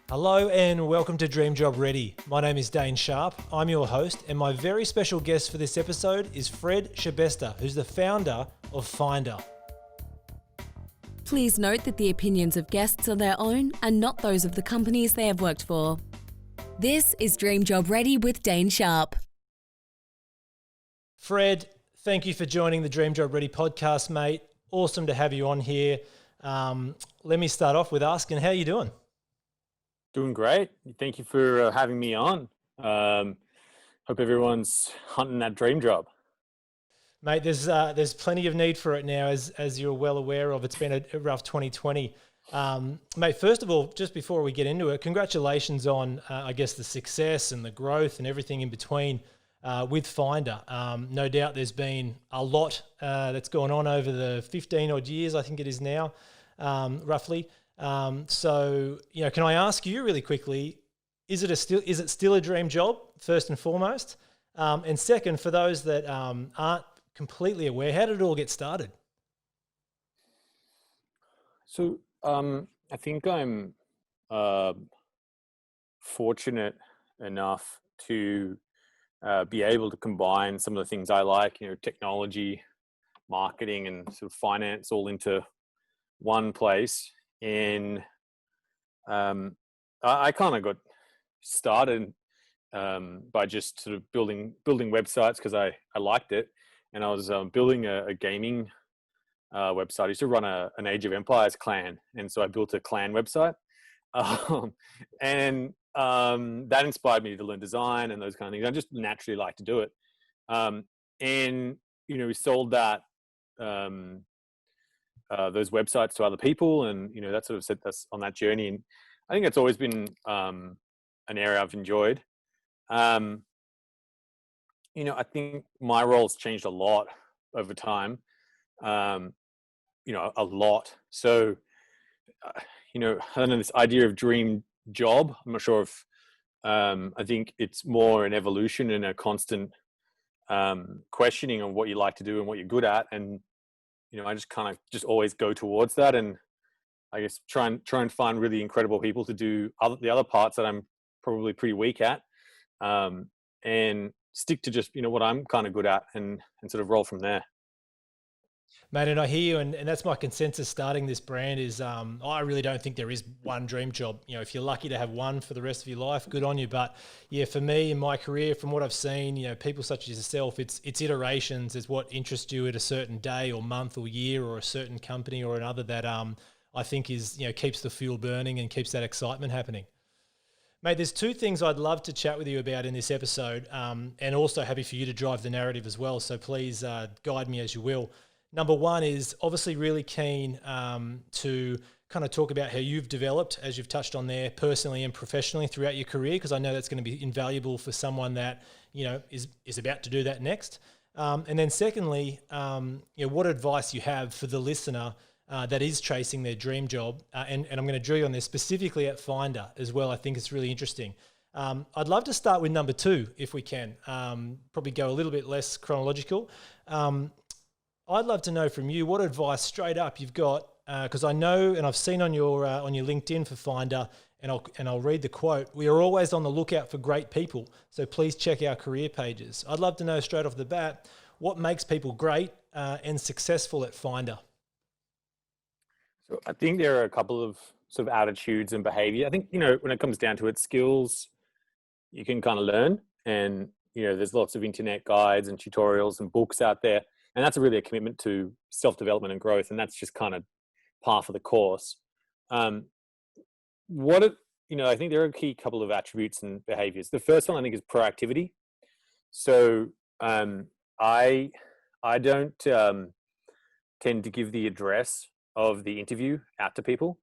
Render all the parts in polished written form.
Hello and welcome to Dream Job Ready. My name is Dane Sharp. I'm your host, and my very special guest for this episode is Fred Schebesta, who's the founder of Finder. Please note that the opinions of guests are their own and not those of the companies they have worked for. This is Dream Job Ready with Dane Sharp. Fred, thank you for joining the Dream Job Ready podcast, mate. Awesome to have you on here. Let me start off with asking, how are you doing? Doing great. Thank you for having me on. Hope everyone's hunting that dream job. Mate, there's plenty of need for it now, as you're well aware of. It's been a rough 2020. Mate, first of all, just before we get into it, congratulations on, I guess, the success and the growth and everything in between with Finder. No doubt there's been a lot that's gone on over the 15 odd years, I think it is now, roughly. So, can I ask you really quickly, is it still a dream job, first and foremost? And second, for those that aren't completely aware, how did it all get started? So I think I'm fortunate enough to be able to combine some of the things I like, technology, marketing, and sort of finance all into one place. And I kind of got started by just sort of building websites because I liked it, and I was building a gaming website. I used to run an Age of Empires clan, and so I built a clan website, and that inspired me to learn design and those kind of things. I just naturally like to do it, and we sold that. Those websites to other people, and that sort of set us on that journey. And I think it's always been an area I've enjoyed. I think my role's changed a lot over time. A lot. So I don't know, this idea of dream job, I'm not sure if I think it's more an evolution and a constant questioning of what you like to do and what you're good at. And I just kind of always go towards that, and I guess try and find really incredible people to do the other parts that I'm probably pretty weak at, and stick to just what I'm kind of good at, and sort of roll from there. Mate, and I hear you, and that's my consensus starting this brand is I really don't think there is one dream job. If you're lucky to have one for the rest of your life, good on you. But yeah, for me in my career, from what I've seen, people such as yourself, it's iterations is what interests you at a certain day or month or year or a certain company or another that I think is, keeps the fuel burning and keeps that excitement happening. Mate, there's two things I'd love to chat with you about in this episode, and also happy for you to drive the narrative as well. So please guide me as you will. Number one is obviously really keen to kind of talk about how you've developed, as you've touched on there, personally and professionally throughout your career, because I know that's going to be invaluable for someone that is about to do that next. And then secondly, what advice you have for the listener that is chasing their dream job, and I'm going to drill you on this specifically at Finder as well. I think it's really interesting. I'd love to start with number two if we can. Probably go a little bit less chronological. I'd love to know from you what advice straight up you've got, because I know and I've seen on your LinkedIn for Finder, and I'll read the quote: "We are always on the lookout for great people, so please check our career pages." I'd love to know straight off the bat what makes people great and successful at Finder. So I think there are a couple of sort of attitudes and behavior. I think when it comes down to it, skills you can kind of learn, and there's lots of internet guides and tutorials and books out there. And that's really a commitment to self-development and growth. And that's just kind of par for the course. I think there are a key couple of attributes and behaviors. The first one I think is proactivity. So I don't tend to give the address of the interview out to people.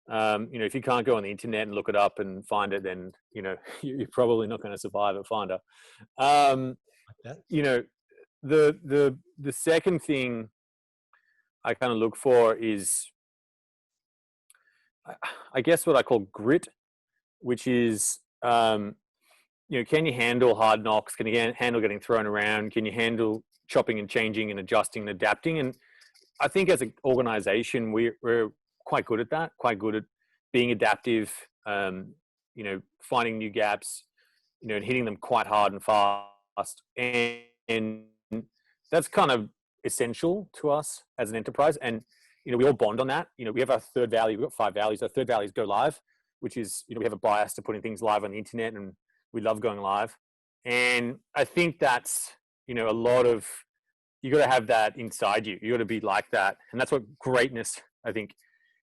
If you can't go on the internet and look it up and find it, then, you're probably not going to survive at Finder. The second thing I kind of look for is, I guess, what I call grit, which is, can you handle hard knocks? Can you handle getting thrown around? Can you handle chopping and changing and adjusting and adapting? And I think as an organization, we're quite good at that, quite good at being adaptive, finding new gaps, and hitting them quite hard and fast. And that's kind of essential to us as an enterprise. And, we all bond on that. We have our third value. We've got 5 values. Our third value is go live, which is, we have a bias to putting things live on the internet, and we love going live. And I think that's, a lot of, you got to have that inside you. You got to be like that. And that's what greatness, I think,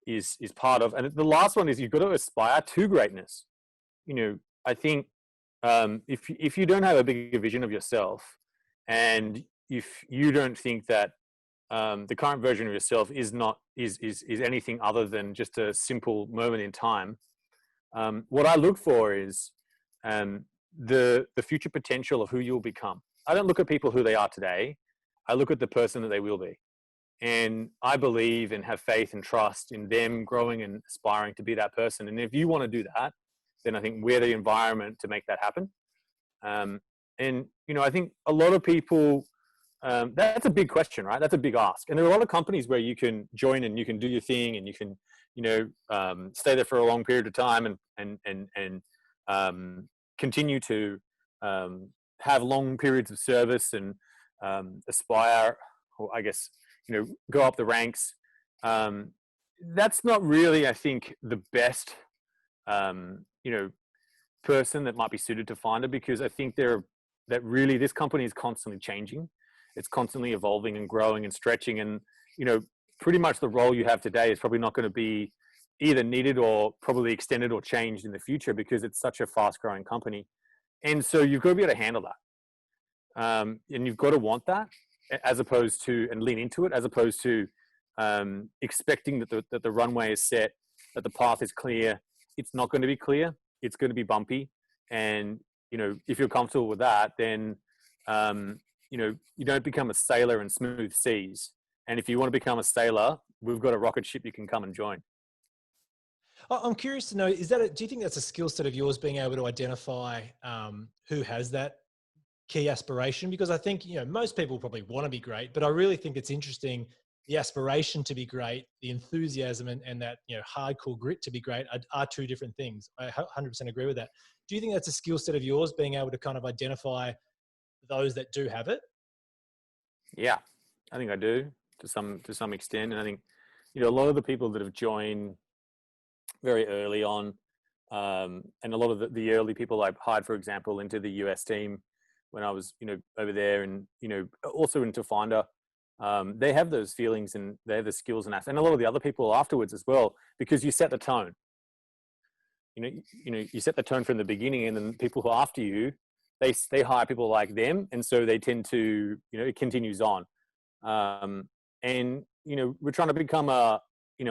is part of. And the last one is you've got to aspire to greatness. I think if you don't have a bigger vision of yourself, and if you don't think that the current version of yourself is anything other than just a simple moment in time, what I look for is the future potential of who you'll become. I don't look at people who they are today. I look at the person that they will be. And I believe and have faith and trust in them growing and aspiring to be that person. And if you want to do that, then I think we're the environment to make that happen. And, I think a lot of people, that's a big question, right? That's a big ask. And there are a lot of companies where you can join and you can do your thing, and you can, stay there for a long period of time and continue to have long periods of service and aspire, or I guess, go up the ranks. That's not really, I think, the best, person that might be suited to Finder, because I think that really this company is constantly changing. It's constantly evolving and growing and stretching. And, pretty much the role you have today is probably not going to be either needed or probably extended or changed in the future, because it's such a fast growing company. And so you've got to be able to handle that. And you've got to want that, as opposed to, and lean into it, as opposed to expecting that the runway is set, that the path is clear. It's not going to be clear. It's going to be bumpy. And, if you're comfortable with that, then, you don't become a sailor in smooth seas. And if you want to become a sailor, we've got a rocket ship you can come and join. I'm curious to know, do you think that's a skill set of yours, being able to identify who has that key aspiration? Because I think, most people probably want to be great, but I really think it's interesting, the aspiration to be great, the enthusiasm and that, hardcore grit to be great are 2 different things. I 100% agree with that. Do you think that's a skill set of yours, being able to kind of identify those that do have it? Yeah, I think I do to some extent. And I think, a lot of the people that have joined very early on, and a lot of the early people I hired, for example, into the US team when I was, over there, and, also into Finder, they have those feelings and they have the skills and a lot of the other people afterwards as well, because you set the tone. You set the tone from the beginning, and then people who are after you, they hire people like them, and so they tend to, it continues on. And we're trying to become a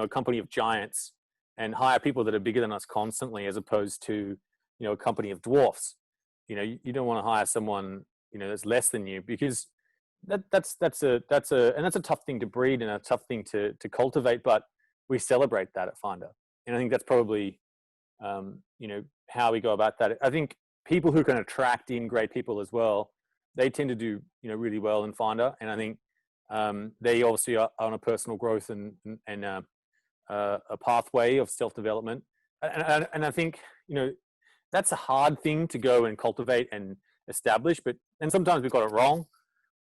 company of giants and hire people that are bigger than us constantly, as opposed to, a company of dwarfs. You don't want to hire someone, that's less than you, because that's a tough thing to breed and a tough thing to cultivate, but we celebrate that at Finder. And I think that's probably, how we go about that. I think people who can attract in great people as well, they tend to do, really well in Finder. And I think, they obviously are on a personal growth and a pathway of self-development. And I think, that's a hard thing to go and cultivate and establish, and sometimes we've got it wrong,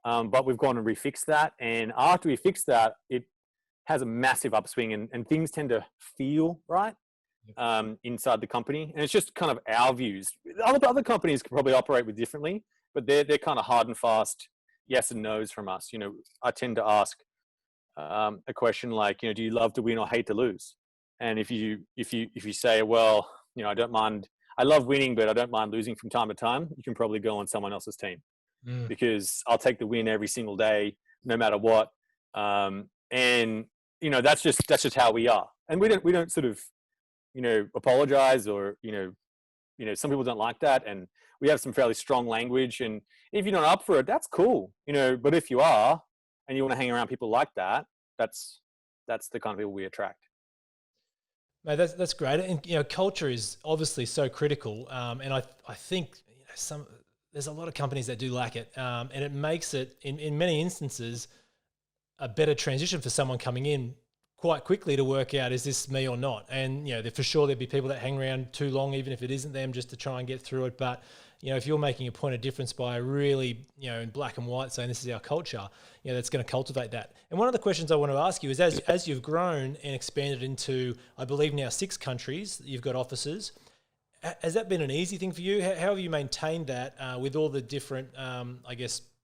but we've gone and refixed that. And after we fix that, it has a massive upswing, and things tend to feel right inside the company. And it's just kind of our views. Other companies could probably operate with differently, but they're kind of hard and fast yes and no's from us. I tend to ask a question like, do you love to win or hate to lose? And if you say, well, I don't mind, I love winning, but I don't mind losing from time to time, you can probably go on someone else's team, because I'll take the win every single day, no matter what. And that's just how we are. And we don't sort of, apologize, or, some people don't like that. And we have some fairly strong language, and if you're not up for it, that's cool, but if you are, and you want to hang around people like that, that's the kind of people we attract. Mate, that's great. And, culture is obviously so critical. And I think there's a lot of companies that do lack it. And it makes it, in many instances, a better transition for someone coming in quite quickly to work out, is this me or not? And, for sure there'd be people that hang around too long, even if it isn't them, just to try and get through it. But, if you're making a point of difference by really, in black and white saying this is our culture, that's going to cultivate that. And one of the questions I want to ask you is, as you've grown and expanded into, I believe now 6 countries, you've got offices, has that been an easy thing for you? How have you maintained that with all the different,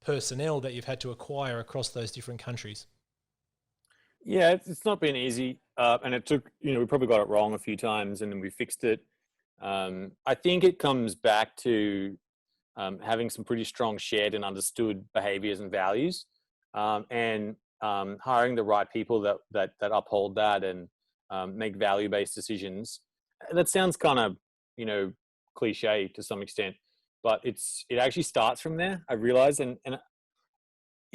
personnel that you've had to acquire across those different countries? Yeah, it's not been easy, and it took. We probably got it wrong a few times, and then we fixed it. I think it comes back to having some pretty strong shared and understood behaviors and values, and hiring the right people that uphold that and make value-based decisions. That sounds kind of cliche to some extent, but it actually starts from there. I realize, and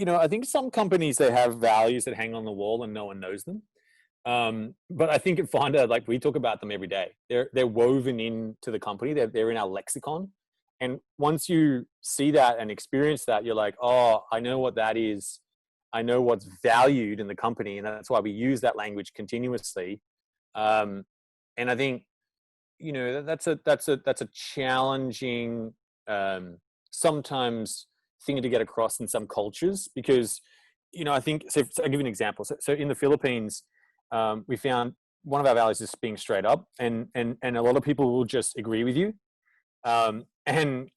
I think some companies, they have values that hang on the wall and no one knows them. But I think at Finder, like, we talk about them every day. They're woven into the company. They're in our lexicon. And once you see that and experience that, you're like, oh, I know what that is. I know what's valued in the company, and that's why we use that language continuously. And I think that's a challenging sometimes thing to get across in some cultures, because I think, so I'll give you an example. So in the Philippines, we found one of our values is being straight up, and a lot of people will just agree with you, and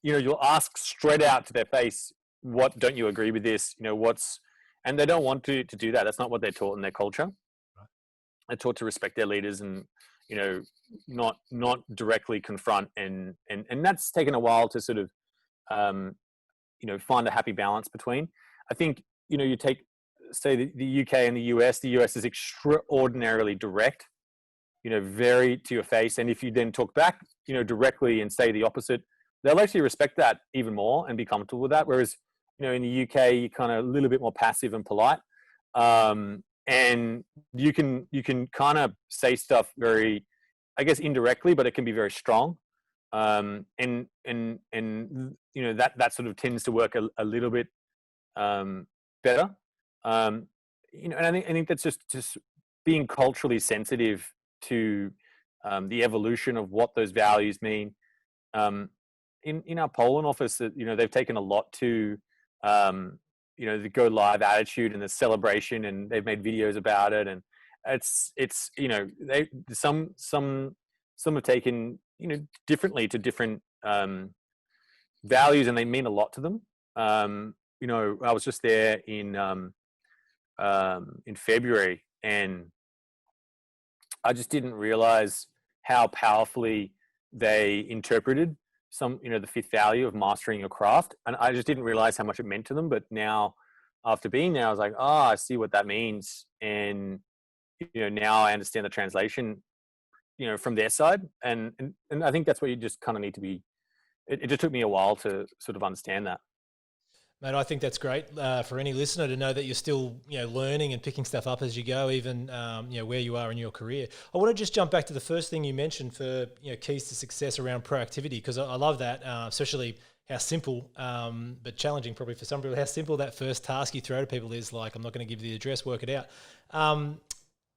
you'll ask straight out to their face, what don't you agree with this, and they don't want to do that. That's not what they're taught in their culture. They're taught to respect their leaders and not directly confront, and that's taken a while to sort of find a happy balance between. I think you take, say, the UK and the US. The US is extraordinarily direct, very to your face, and if you then talk back directly and say the opposite, they'll actually respect that even more and be comfortable with that. Whereas in the UK, you're kind of a little bit more passive and polite, and you can kind of say stuff very, I guess, indirectly, but it can be very strong. And that sort of tends to work a little bit better. And I think that's just being culturally sensitive to the evolution of what those values mean. In our Poland office, they've taken a lot to the go live attitude and the celebration, and they've made videos about it, and it's they some have taken differently to different values, and they mean a lot to them. I was just there in February, and I just didn't realize how powerfully they interpreted the 5th value of mastering your craft. And I just didn't realize how much it meant to them. But now, after being there, I was like, oh, I see what that means. And, now I understand the translation, from their side. And I think that's what you just kind of need to be. It just took me a while to sort of understand that. Mate, I think that's great for any listener to know that you're still, learning and picking stuff up as you go, even, where you are in your career. I want to just jump back to the first thing you mentioned for, keys to success around proactivity, because I love that, especially how simple, but challenging probably for some people, how simple that first task you throw to people is. Like, I'm not going to give you the address, work it out.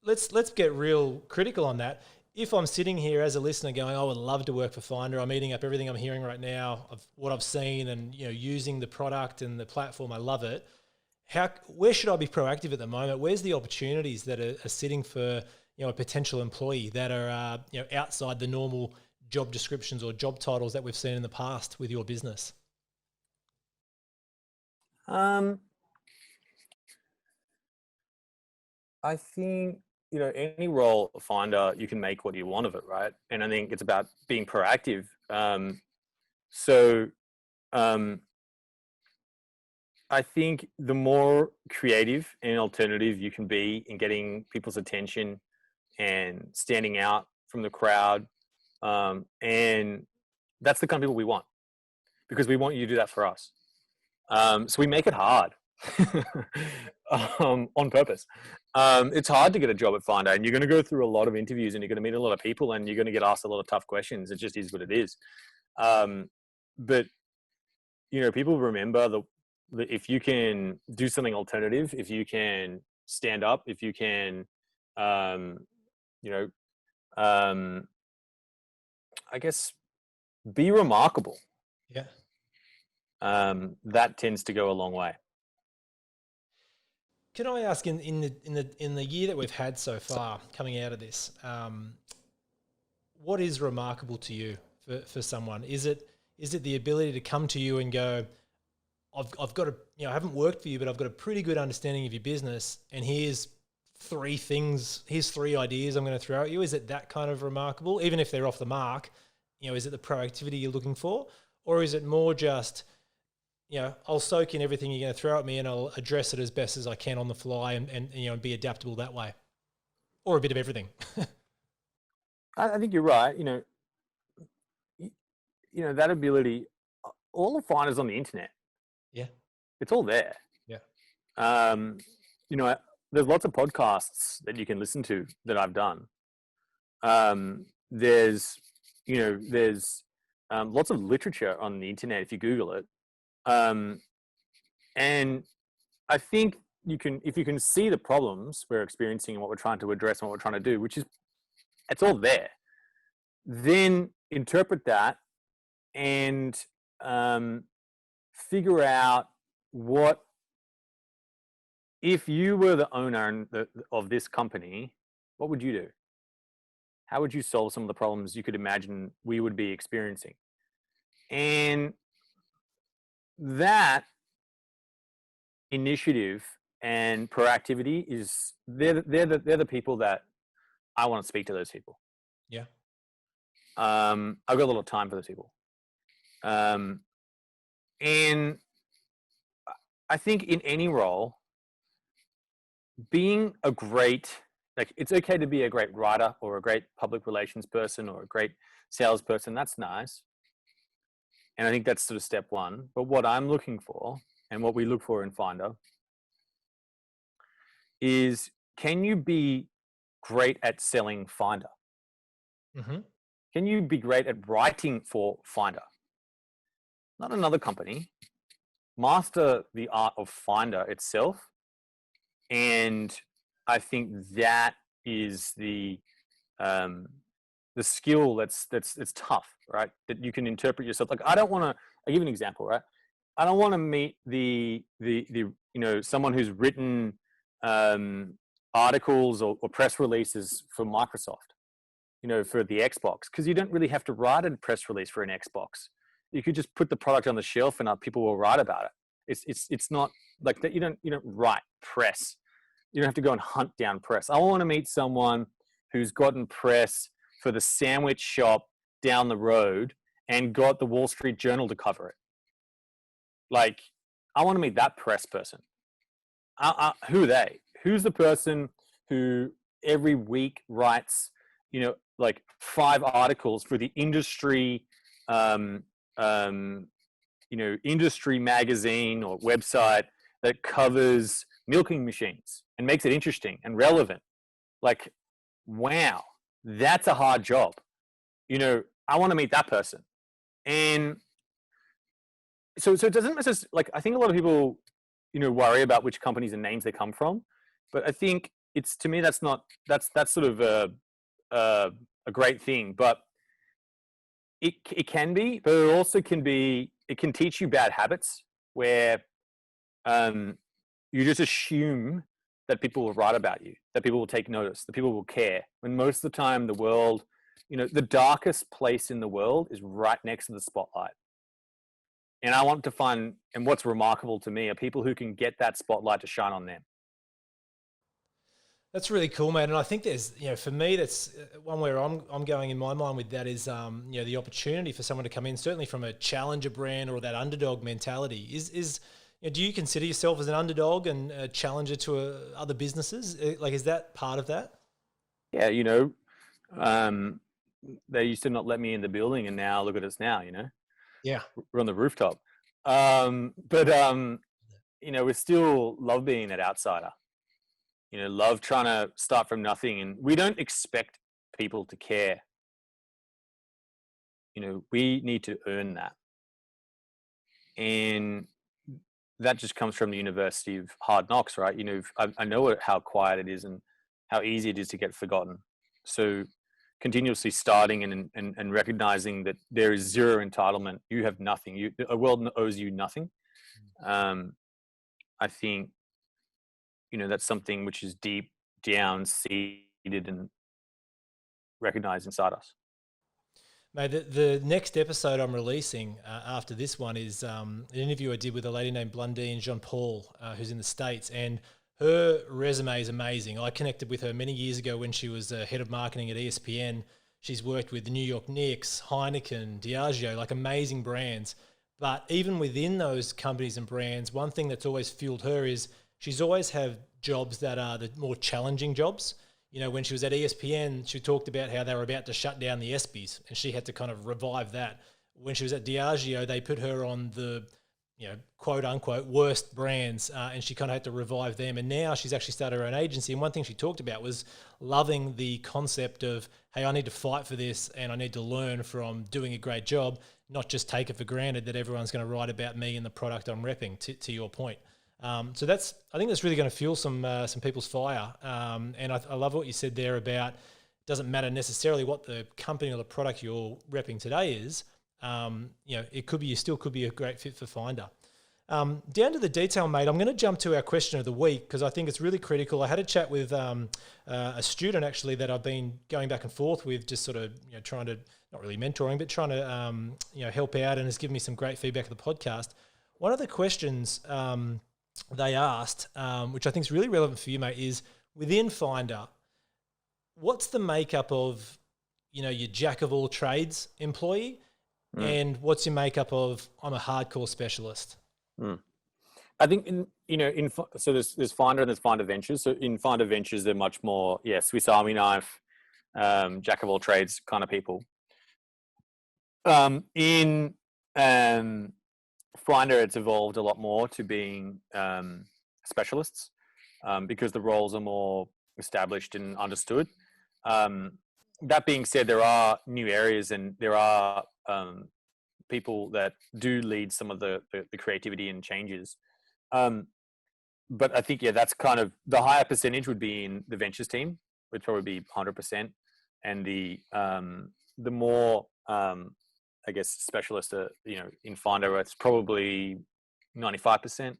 Let's get real critical on that. If I'm sitting here as a listener going, I would love to work for Finder, I'm eating up everything I'm hearing right now of what I've seen and, using the product and the platform, I love it. Where should I be proactive at the moment? Where's the opportunities that are sitting for, a potential employee that are, outside the normal job descriptions or job titles that we've seen in the past with your business? I think, any role Finder, you can make what you want of it, right? And I think it's about being proactive. I think the more creative and alternative you can be in getting people's attention and standing out from the crowd, and that's the kind of people we want, because we want you to do that for us. So we make it hard. On purpose. It's hard to get a job at Finder, and you're going to go through a lot of interviews, and you're going to meet a lot of people, and you're going to get asked a lot of tough questions. It just is what it is. But people remember that if you can do something alternative, if you can stand up, if you can you know, I guess be remarkable. Yeah. That tends to go a long way. Can I ask, in the year that we've had so far coming out of this, what is remarkable to you for someone? Is it the ability to come to you and go, I've got I haven't worked for you, but I've got a pretty good understanding of your business, and here's 3 ideas I'm going to throw at you. Is it that kind of remarkable, even if they're off the mark? Is it the proactivity you're looking for, or is it more just, I'll soak in everything you're going to throw at me and I'll address it as best as I can on the fly and be adaptable that way, or a bit of everything? I think you're right. That ability, all the finders on the internet. Yeah. It's all there. Yeah. There's lots of podcasts that you can listen to that I've done. There's lots of literature on the internet if you Google it. And I think if you can see the problems we're experiencing and what we're trying to address and what we're trying to do, it's all there, then interpret that and figure out if you were the owner of this company, what would you do? How would you solve some of the problems you could imagine we would be experiencing? And that initiative and proactivity they're the people that I want to speak to. Those people. Yeah. I've got a lot of time for those people. And I think in any role, being it's okay to be a great writer or a great public relations person or a great salesperson. That's nice. And I think that's sort of step one. But what I'm looking for, and what we look for in Finder, is, can you be great at selling Finder? Mm-hmm. Can you be great at writing for Finder? Not another company. Master the art of Finder itself. And I think that is the skill that's tough, right? That you can interpret yourself. Like, I'll give you an example, right? I don't want to meet the someone who's written articles or press releases for Microsoft, for the Xbox, because you don't really have to write a press release for an Xbox. You could just put the product on the shelf and people will write about it. It's not like that. You don't write press. You don't have to go and hunt down press. I want to meet someone who's gotten press for the sandwich shop down the road and got the Wall Street Journal to cover it. Like, I want to meet that press person. Who are they? Who's the person who every week writes, like 5 articles for the industry, industry magazine or website that covers milking machines and makes it interesting and relevant? Like, wow, that's a hard job. I want to meet that person. And so it doesn't necessarily, like, I think a lot of people, worry about which companies and names they come from, but I think to me, that's sort of a great thing, but it can be, but it also can be, it can teach you bad habits where you just assume that people will write about you, that people will take notice, that people will care, when most of the time the world, the darkest place in the world is right next to the spotlight. And I want to find, and what's remarkable to me are people who can get that spotlight to shine on them. That's really cool, man. And I think there's, for me, that's one where I'm going in my mind with that is, the opportunity for someone to come in, certainly from a challenger brand or that underdog mentality. Do you consider yourself as an underdog and a challenger to other businesses? Like, is that part of that? Yeah, they used to not let me in the building, and now look at us now. Yeah, we're on the rooftop. We still love being that outsider. Love trying to start from nothing, and we don't expect people to care. We need to earn that. And that just comes from the University of Hard Knocks, right? I know how quiet it is, and how easy it is to get forgotten. So continuously starting and recognizing that there is zero entitlement. You have nothing. A world owes you nothing. I think, that's something which is deep down seated and recognized inside us. Mate, the next episode I'm releasing after this one is an interview I did with a lady named Blondine Jean Paul, who's in the States, and her resume is amazing. I connected with her many years ago when she was head of marketing at ESPN. She's worked with the New York Knicks, Heineken, Diageo, like amazing brands. But even within those companies and brands, one thing that's always fueled her is she's always had jobs that are the more challenging jobs. When she was at ESPN, she talked about how they were about to shut down the ESPYs and she had to kind of revive that. When she was at Diageo, they put her on the, quote unquote, worst brands and she kind of had to revive them. And now she's actually started her own agency. And one thing she talked about was loving the concept of, hey, I need to fight for this and I need to learn from doing a great job, not just take it for granted that everyone's going to write about me and the product I'm repping, to your point. So I think that's really going to fuel some people's fire. And I love what you said there about it doesn't matter necessarily what the company or the product you're repping today is. You still could be a great fit for Finder. Down to the detail, mate, I'm going to jump to our question of the week because I think it's really critical. I had a chat with a student actually that I've been going back and forth with, just sort of trying to, not really mentoring, but trying to help out, and has given me some great feedback of the podcast. One of the questions they asked, which I think is really relevant for you, mate, is within Finder, what's the makeup of, your jack of all trades employee, and what's your makeup of I'm a hardcore specialist? I think so there's Finder and there's Finder Ventures. So in Finder Ventures, they're much more Swiss Army knife, jack of all trades kind of people. In Finder, it's evolved a lot more to being specialists because the roles are more established and understood. That being said, there are new areas and there are people that do lead some of the creativity and changes. But I think, that's kind of the higher percentage would be in the ventures team, would probably be 100%. And the more, I guess, specialist, in Finder, it's probably 95%.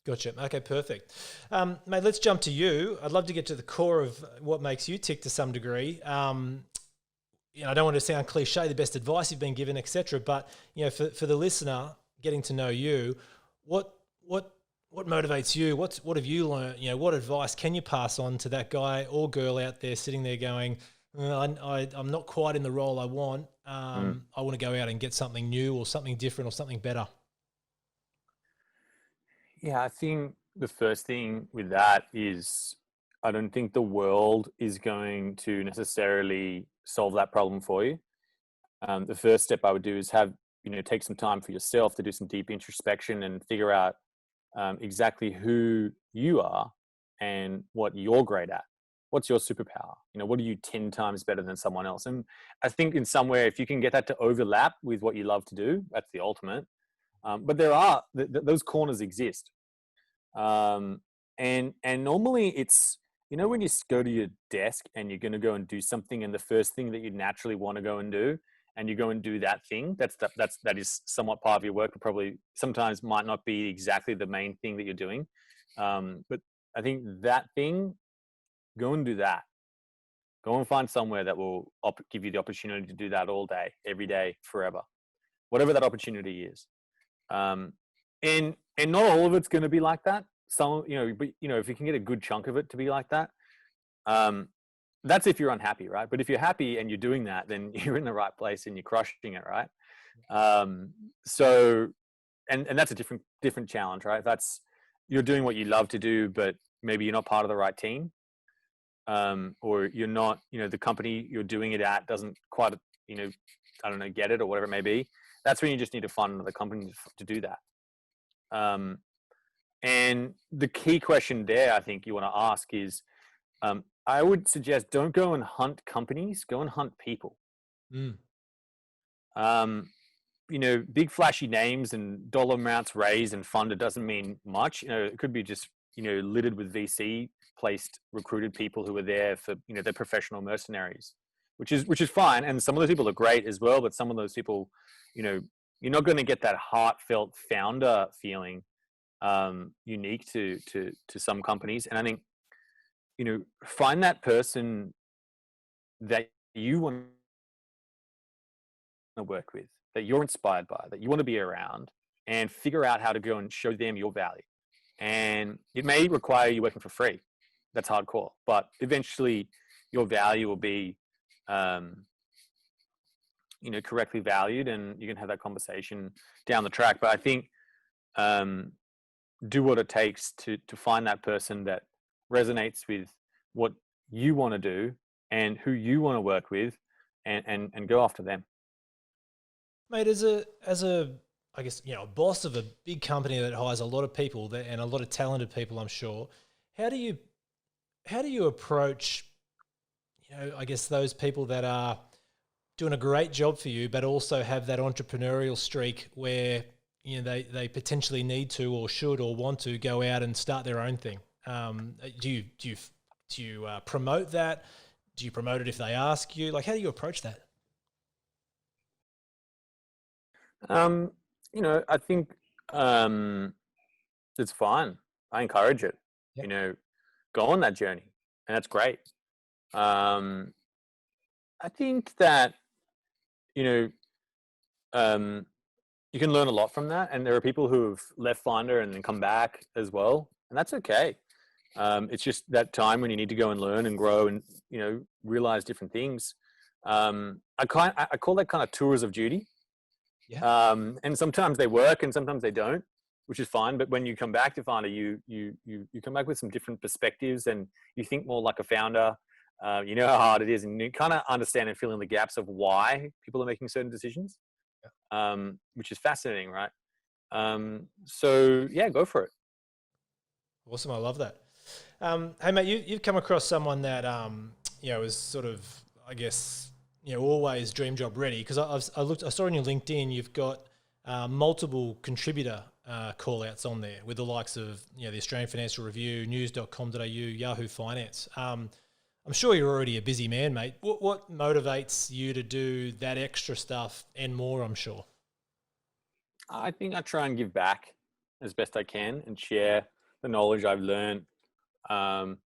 Gotcha. Okay, perfect. Mate, let's jump to you. I'd love to get to the core of what makes you tick to some degree. I don't want to sound cliche, the best advice you've been given, etc. But, for the listener, getting to know you, what motivates you? What have you learned? What advice can you pass on to that guy or girl out there sitting there going, I'm not quite in the role I want. I want to go out and get something new or something different or something better. Yeah, I think the first thing with that is I don't think the world is going to necessarily solve that problem for you. The first step I would do is take some time for yourself to do some deep introspection and figure out exactly who you are and what you're great at. What's your superpower? What are you 10 times better than someone else? And I think in some way, if you can get that to overlap with what you love to do, that's the ultimate. But there are, those corners exist. And normally it's, when you go to your desk and you're going to go and do something, and the first thing that you naturally want to go and do, and you go and do that thing, that is somewhat part of your work, but probably sometimes might not be exactly the main thing that you're doing. But I think that thing, go and do that. Go and find somewhere that will give you the opportunity to do that all day, every day, forever, whatever that opportunity is. And not all of it's going to be like that. Some, but if you can get a good chunk of it to be like that, that's if you're unhappy, right? But if you're happy and you're doing that, then you're in the right place and you're crushing it, right? So, and that's a different challenge, right? That's, you're doing what you love to do, but maybe you're not part of the right team. Or you're not, the company you're doing it at doesn't quite, I don't know, get it or whatever it may be. That's when you just need to find another company to do that. And the key question there, I think you want to ask is, I would suggest don't go and hunt companies, go and hunt people. Big flashy names and dollar amounts raised and funded doesn't mean much. It could be just, littered with VC placed recruited people who are there for, they're professional mercenaries, which is fine. And some of those people are great as well, but some of those people, you're not going to get that heartfelt founder feeling unique to some companies. And I think, find that person that you want to work with, that you're inspired by, that you want to be around, and figure out how to go and show them your value. And it may require you working for free. That's hardcore, but eventually your value will be, correctly valued, and you can have that conversation down the track. But I think, do what it takes to find that person that resonates with what you want to do and who you want to work with, and go after them. Mate, as a I guess, a boss of a big company that hires a lot of people and a lot of talented people, I'm sure, how do you approach, I guess those people that are doing a great job for you, but also have that entrepreneurial streak where, they potentially need to or should or want to go out and start their own thing? Do you promote that? Do you promote it if they ask you? Like, how do you approach that? I think it's fine. I encourage it. Yep. Go on that journey, and that's great. I think that you can learn a lot from that, and there are people who have left Finder and then come back as well, and that's okay. It's just that time when you need to go and learn and grow and realize different things. I call that kind of tours of duty. Yeah. And sometimes they work and sometimes they don't, which is fine. But when you come back to Finder, you come back with some different perspectives, and you think more like a founder. You know how hard it is, and you kind of understand and fill in the gaps of why people are making certain decisions, which is fascinating, right? So yeah, go for it. Awesome. I love that. Hey mate, you've come across someone that, is sort of, I guess, always dream job ready. Cause I saw on your LinkedIn, you've got multiple contributor call outs on there with the likes of, the Australian Financial Review, news.com.au, Yahoo Finance. I'm sure you're already a busy man, mate. What motivates you to do that extra stuff and more, I'm sure? I think I try and give back as best I can and share the knowledge I've learned. And,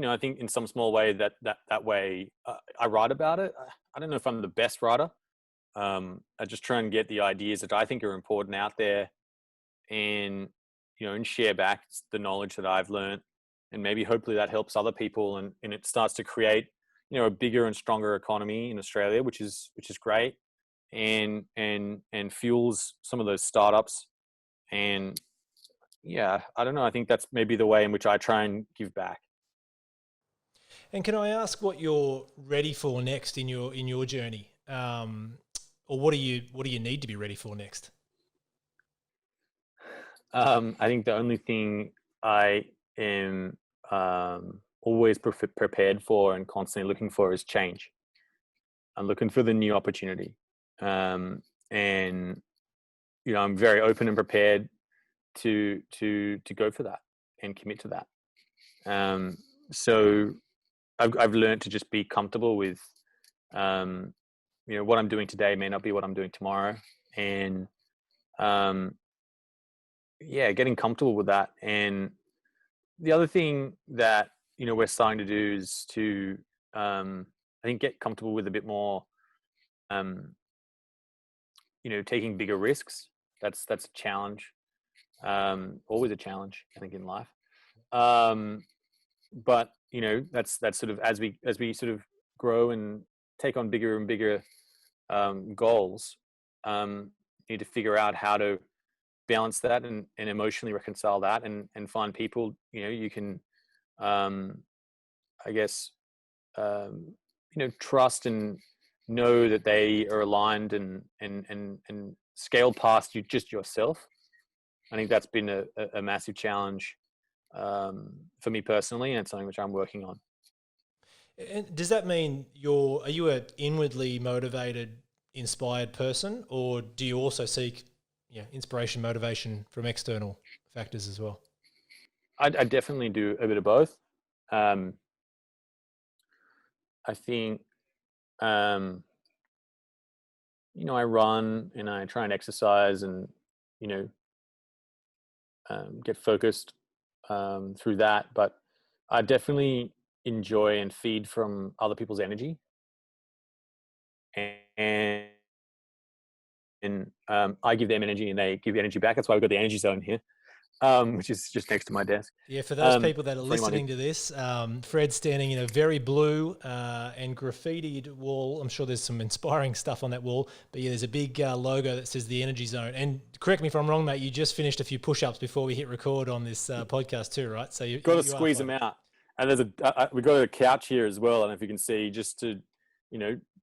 I think in some small way that way I write about it. I don't know if I'm the best writer. I just try and get the ideas that I think are important out there, and, and share back the knowledge that I've learned. And maybe hopefully that helps other people, and it starts to create, a bigger and stronger economy in Australia, which is great, and fuels some of those startups. And yeah, I don't know. I think that's maybe the way in which I try and give back. And can I ask what you're ready for next in your journey? Or what do you need to be ready for next? I think the only thing I am always prepared for and constantly looking for is change. I'm looking for the new opportunity. And, I'm very open and prepared to go for that and commit to that. So I've learned to just be comfortable with, what I'm doing today may not be what I'm doing tomorrow. And, getting comfortable with that. And the other thing that, we're starting to do is to, I think, get comfortable with a bit more, taking bigger risks. That's a challenge. Always a challenge, I think, in life. But that's sort of as we sort of grow and take on bigger and bigger goals, need to figure out how to balance that and emotionally reconcile that, and find people you can I guess trust and know that they are aligned and scale past you just yourself. I think that's been a massive challenge for me personally, and it's something which I'm working on. And does that mean are you an inwardly motivated, inspired person, or do you also seek inspiration, motivation from external factors as well? I definitely do a bit of both. I think, I run and I try and exercise and, you know, get focused through that. But I definitely enjoy and feed from other people's energy, and I give them energy and they give energy back. That's why we've got the energy zone here, which is just next to my desk. Yeah, for those people that are For anyone who- listening to this, Fred's standing in a very blue and graffitied wall. I'm sure there's some inspiring stuff on that wall, but yeah, there's a big logo that says the Energy Zone. And correct me if I'm wrong, mate, you just finished a few push-ups before we hit record on this podcast too, right? So you got to are squeeze them fun. out. And there's we got a couch here as well. I don't know if you can see, just to,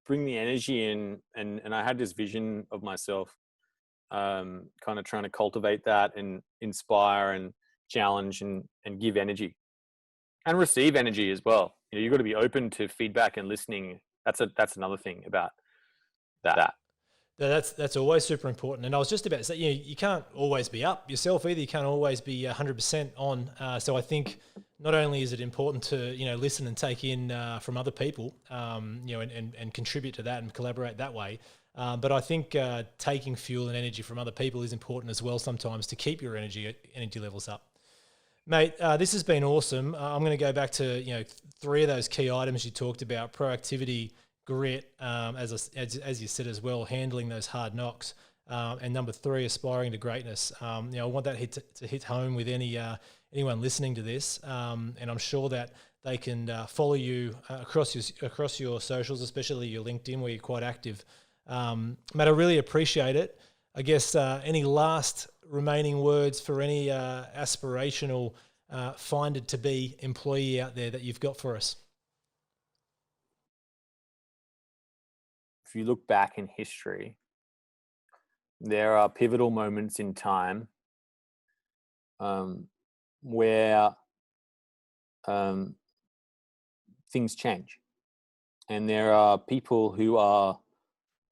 bring the energy in. And I had this vision of myself, kind of trying to cultivate that and inspire and challenge and give energy and receive energy as well. You've got to be open to feedback and listening. That's another thing about that. That's always super important. And I was just about to say, you can't always be up yourself either. You can't always be 100% on. So I think not only is it important to, listen and take in from other people, and contribute to that and collaborate that way. But I think taking fuel and energy from other people is important as well sometimes to keep your energy levels up. Mate, this has been awesome. I'm going to go back to, 3 of those key items you talked about: proactivity, grit, as you said as well, handling those hard knocks, and number 3, aspiring to greatness. I want that to hit home with anyone listening to this, and I'm sure that they can follow you across your socials, especially your LinkedIn, where you're quite active. Matt, I really appreciate it. I guess any last remaining words for any aspirational finded to be employee out there that you've got for us? If you look back in history, there are pivotal moments in time where things change, and there are people who are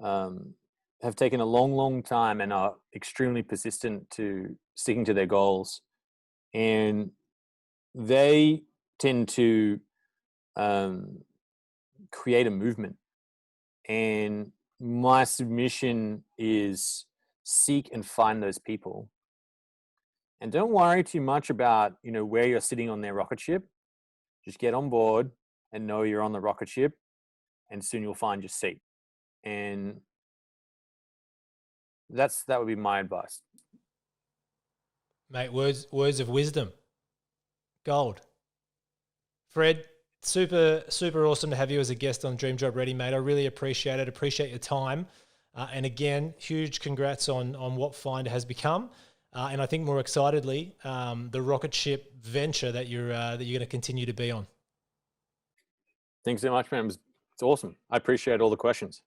have taken a long time and are extremely persistent to sticking to their goals, and they tend to create a movement. And my submission is seek and find those people, and don't worry too much about where you're sitting on their rocket ship. Just get on board and know you're on the rocket ship, and soon you'll find your seat. And that would be my advice, mate. Words of wisdom, gold. Fred, super awesome to have you as a guest on Dream Job Ready, mate. I really appreciate it. Appreciate your time, and again, huge congrats on what Finder has become, and I think more excitedly, the rocket ship venture that you're going to continue to be on. Thanks so much, man. It's awesome. I appreciate all the questions.